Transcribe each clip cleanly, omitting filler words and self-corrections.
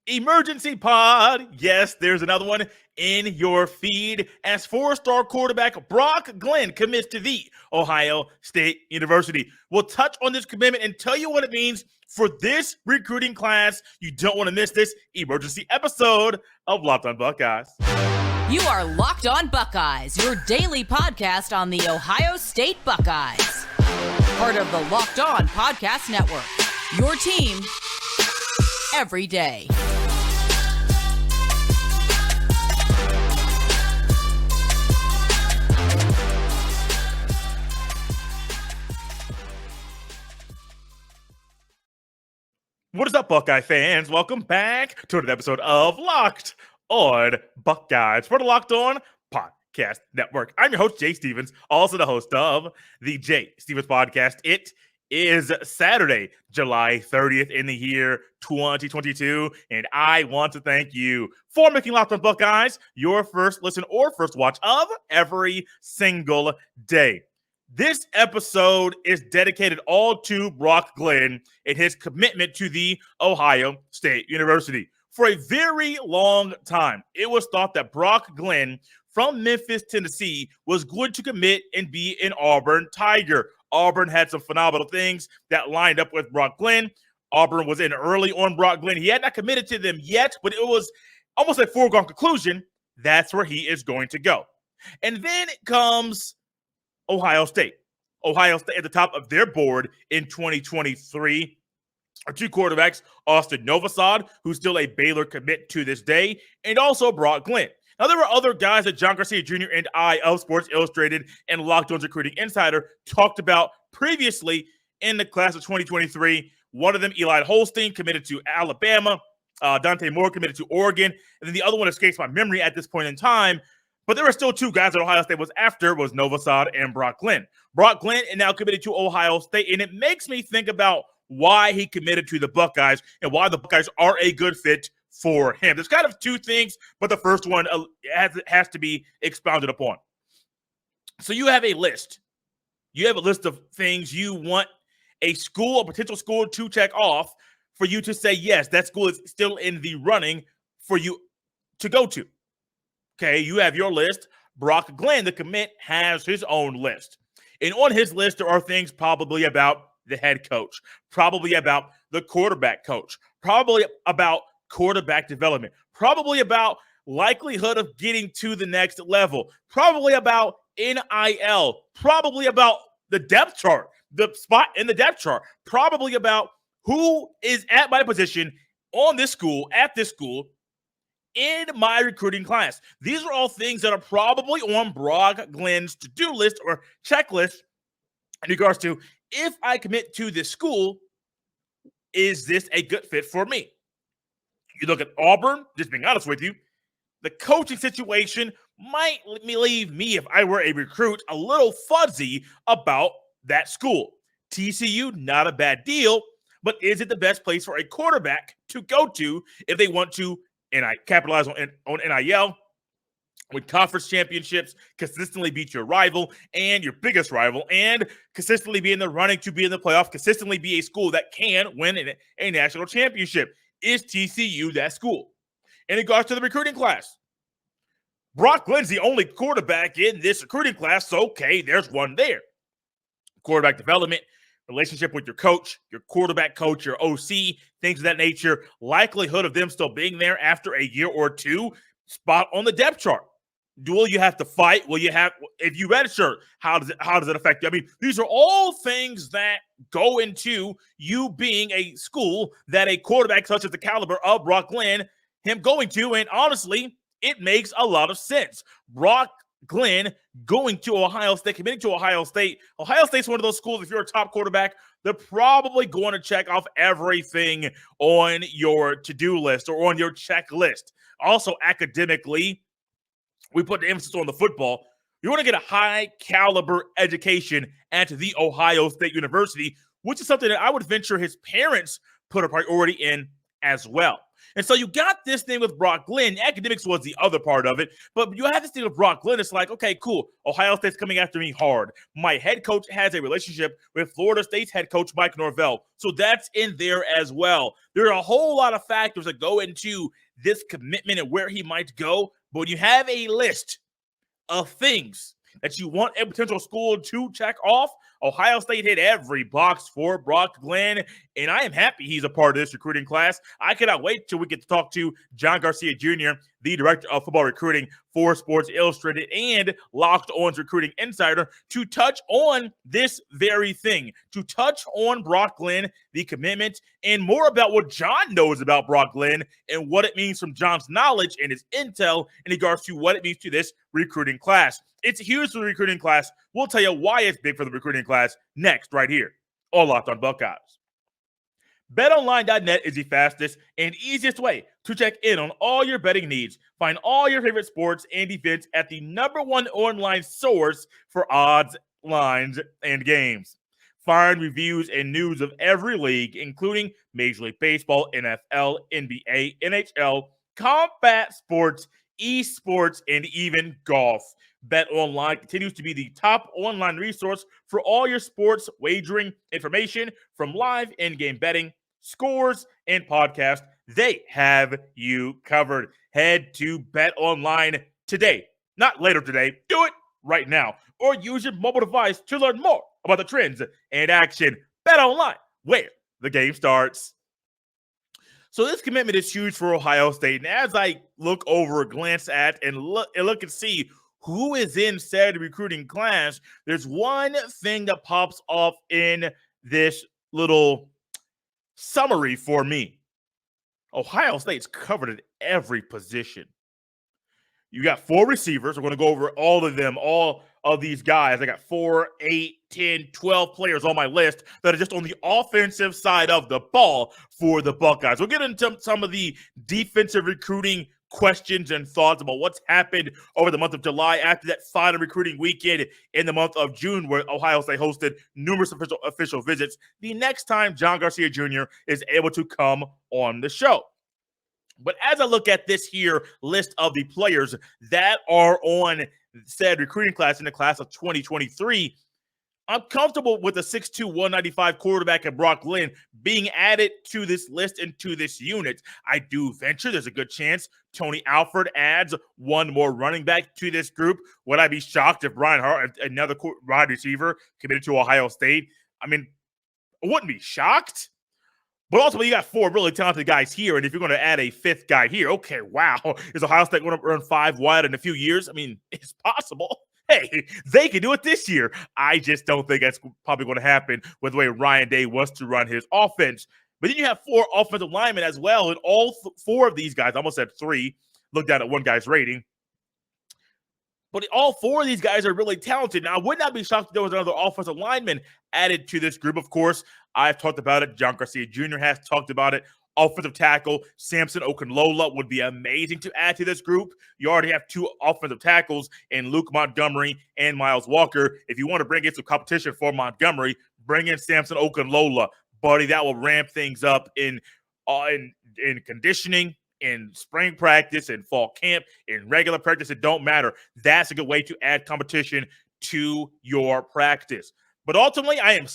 Emergency pod. Yes, there's another one in your feed as four-star quarterback Brock Glenn commits to the Ohio State University. We'll touch on this commitment and tell you what it means for this recruiting class. You don't want to miss this emergency episode of Locked on Buckeyes. You are Locked on Buckeyes, your daily podcast on the Ohio State Buckeyes. Part of the Locked on Podcast Network, your team every day. What is up, Buckeye fans? Welcome back to another episode of Locked on Buckeyes for the Locked on Podcast Network. I'm your host, Jay Stevens, also the host of the Jay Stevens Podcast. It is Saturday, July 30th in the year 2022, and I want to thank you for making Locked on Buckeyes your first listen or first watch of every single day. This episode is dedicated all to Brock Glenn and his commitment to the Ohio State University. For a very long time, it was thought that Brock Glenn from Memphis, Tennessee, was going to commit and be an Auburn Tiger. Auburn had some phenomenal things that lined up with Brock Glenn. Auburn was in early on Brock Glenn. He had not committed to them yet, but it was almost a foregone conclusion. That's where he is going to go. And then comes Ohio State. Ohio State at the top of their board in 2023 are two quarterbacks, Austin Novosad, who's still a Baylor commit to this day, and also Brock Glenn. Now, there were other guys that John Garcia Jr. and I of Sports Illustrated and Locked On's Recruiting Insider talked about previously in the class of 2023. One of them, Eli Holstein, committed to Alabama. Dante Moore committed to Oregon. And then the other one escapes my memory at this point in time. But there were still two guys that Ohio State was after, was Novosad and Brock Glenn. Brock Glenn is now committed to Ohio State, and it makes me think about why he committed to the Buckeyes and why the Buckeyes are a good fit for him. There's kind of two things, but the first one has to be expounded upon. So you have a list. You have a list of things you want a school, a potential school to check off for you to say, yes, that school is still in the running for you to go to. Okay, you have your list. Brock Glenn, the commit, has his own list. And on his list, there are things probably about the head coach, probably about the quarterback coach, probably about quarterback development, probably about likelihood of getting to the next level, probably about NIL, probably about the depth chart, the spot in the depth chart, probably about who is at my position on this school, at this school, in my recruiting class. These are all things that are probably on Brock Glenn's to-do list or checklist in regards to, if I commit to this school, is this a good fit for me? You look at Auburn, just being honest with you, the coaching situation might leave me, if I were a recruit, a little fuzzy about that school. TCU, not a bad deal, but is it the best place for a quarterback to go to if they want to capitalize on NIL, win conference championships, consistently beat your rival and your biggest rival, and consistently be in the running to be in the playoff, consistently be a school that can win a national championship? Is TCU that school? In regards to the recruiting class, Brock Glenn's the only quarterback in this recruiting class, so okay, there's one there. Quarterback development, relationship with your coach, your quarterback coach, your OC, things of that nature, likelihood of them still being there after a year or two, spot on the depth chart. Will you have to fight? Will you have, if you redshirt, how does it affect you? I mean, these are all things that go into you being a school that a quarterback such as the caliber of Brock Glenn, him going to, and honestly, it makes a lot of sense. Brock Glenn going to Ohio State, committing to Ohio State. Ohio State's one of those schools, if you're a top quarterback, they're probably going to check off everything on your to-do list or on your checklist. Also, academically, we put the emphasis on the football. You want to get a high-caliber education at the Ohio State University, which is something that I would venture his parents put a priority in as well. And so you got this thing with Brock Glenn. Academics was the other part of it. But you have this thing with Brock Glenn. It's like, okay, cool. Ohio State's coming after me hard. My head coach has a relationship with Florida State's head coach, Mike Norvell. So that's in there as well. There are a whole lot of factors that go into this commitment and where he might go. But when you have a list of things that you want a potential school to check off, Ohio State hit every box for Brock Glenn, and I am happy he's a part of this recruiting class. I cannot wait till we get to talk to John Garcia Jr., the director of football recruiting for Sports Illustrated and Locked On's recruiting insider, to touch on this very thing, to touch on Brock Glenn, the commitment, and more about what John knows about Brock Glenn and what it means from John's knowledge and his intel in regards to what it means to this recruiting class. It's huge for the recruiting class. We'll tell you why it's big for the recruiting class next, right here on Locked On Buckeyes. BetOnline.net is the fastest and easiest way to check in on all your betting needs. Find all your favorite sports and events at the #1 online source for odds, lines, and games. Find reviews and news of every league, including Major League Baseball, NFL, NBA, NHL, combat sports, esports, and even golf. BetOnline continues to be the top online resource for all your sports wagering information, from live in-game betting, scores, and podcasts. They have you covered. Head to BetOnline today, not later today. Do it right now, or use your mobile device to learn more about the trends and action. BetOnline, where the game starts. So this commitment is huge for Ohio State. And as I look over, glance at, and look and see who is in said recruiting class, there's one thing that pops off in this little summary for me. Ohio State's covered at every position. You got 4 receivers. We're going to go over all of them, all of these guys. I got 4, 8, 10, 12 players on my list that are just on the offensive side of the ball for the Buckeyes. We'll get into some of the defensive recruiting questions and thoughts about what's happened over the month of July after that final recruiting weekend in the month of June, where Ohio State hosted numerous official visits, the next time John Garcia Jr. is able to come on the show. But as I look at this here list of the players that are on said recruiting class in the class of 2023, I'm comfortable with the 6'2", 195 quarterback and Brock Glenn being added to this list and to this unit. I do venture there's a good chance Tony Alford adds one more running back to this group. Would I be shocked if Brian Hart, another wide receiver, committed to Ohio State? I mean, I wouldn't be shocked. But ultimately, you got 4 really talented guys here, and if you're going to add a 5th guy here, okay, wow. Is Ohio State going to run 5 wide in a few years? I mean, it's possible. Hey, they can do it this year. I just don't think that's probably going to happen with the way Ryan Day wants to run his offense. But then you have 4 offensive linemen as well, and all 4 of these guys, I almost said 3, look down at one guy's rating. But all 4 of these guys are really talented. Now, I would not be shocked if there was another offensive lineman added to this group. Of course, I've talked about it. John Garcia Jr. has talked about it. Offensive tackle Samson Okunlola would be amazing to add to this group. You already have 2 offensive tackles in Luke Montgomery and Miles Walker. If you want to bring in some competition for Montgomery, bring in Samson Okunlola. Buddy, that will ramp things up in conditioning, in spring practice, in fall camp, in regular practice. It don't matter. That's a good way to add competition to your practice. But ultimately, I won't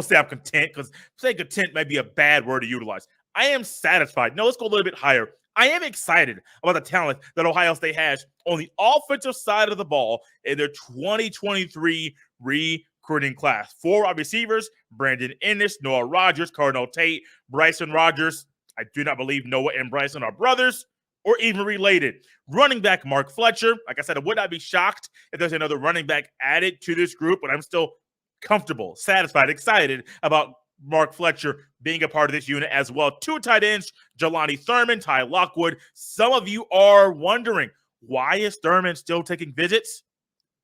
say I'm content, because saying content might be a bad word to utilize. I am satisfied. No, let's go a little bit higher. I am excited about the talent that Ohio State has on the offensive side of the ball in their 2023 recruiting class. 4 wide receivers: Brandon Ennis, Noah Rogers, Cardinal Tate, Bryson Rogers. I do not believe Noah and Bryson are brothers or even related. Running back Mark Fletcher. Like I said, I would not be shocked if there's another running back added to this group, but I'm still comfortable, satisfied, excited about Mark Fletcher being a part of this unit as well. 2 tight ends, Jelani Thurman, Ty Lockwood. Some of you are wondering, why is Thurman still taking visits?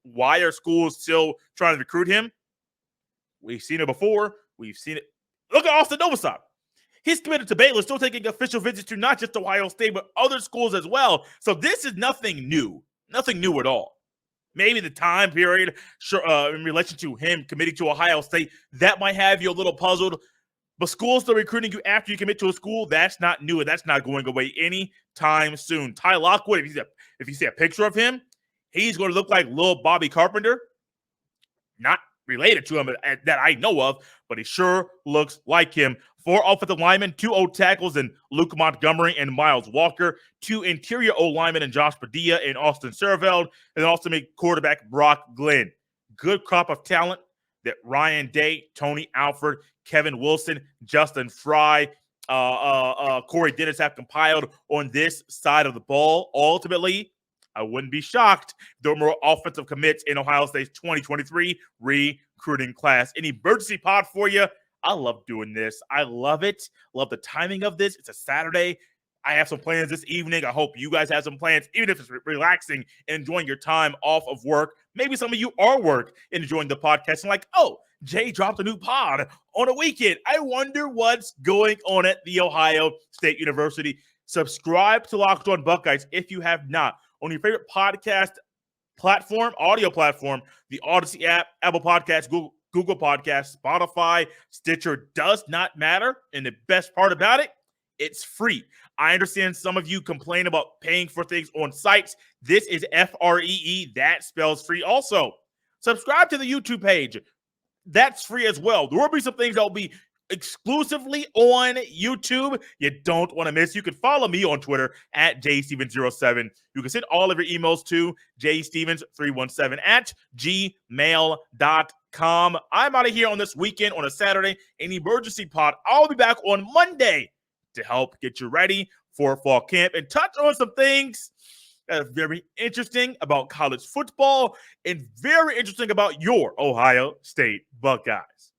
Why are schools still trying to recruit him? We've seen it before. We've seen it. Look at Austin Novosad. He's committed to Baylor, still taking official visits to not just Ohio State, but other schools as well. So this is nothing new at all. Maybe the time period in relation to him committing to Ohio State, that might have you a little puzzled. But schools still recruiting you after you commit to a school. That's not new, and that's not going away anytime soon. Ty Lockwood, if you see a picture of him, he's going to look like little Bobby Carpenter. Not related to him that I know of, but he sure looks like him. 4 offensive linemen, 2 O tackles in Luke Montgomery and Miles Walker, 2 interior O linemen in Josh Padilla and Austin Serveld, and also make quarterback Brock Glenn. Good crop of talent that Ryan Day, Tony Alford, Kevin Wilson, Justin Fry, Corey Dennis have compiled on this side of the ball. Ultimately, I wouldn't be shocked if there were more offensive commits in Ohio State's 2023 recruiting class. An emergency pod for you. I love doing this. I love it. Love the timing of this. It's a Saturday. I have some plans this evening. I hope you guys have some plans, even if it's relaxing and enjoying your time off of work. Maybe some of you are work and enjoying the podcast and like, oh, Jay dropped a new pod on a weekend. I wonder what's going on at The Ohio State University. Subscribe to Locked On Buckeyes if you have not. On your favorite podcast platform, audio platform, the Odyssey app, Apple Podcasts, Google Podcasts, Spotify, Stitcher, does not matter. And the best part about it, it's free. I understand some of you complain about paying for things on sites. This is FREE. That spells free. Also, subscribe to the YouTube page. That's free as well. There will be some things that will be exclusively on YouTube you don't want to miss. You can follow me on Twitter at jstevens07. You can send all of your emails to jstevens317 at gmail.com. I'm out of here on this weekend on a Saturday, an emergency pod. I'll be back on Monday to help get you ready for fall camp and touch on some things that are very interesting about college football and very interesting about your Ohio State Buckeyes.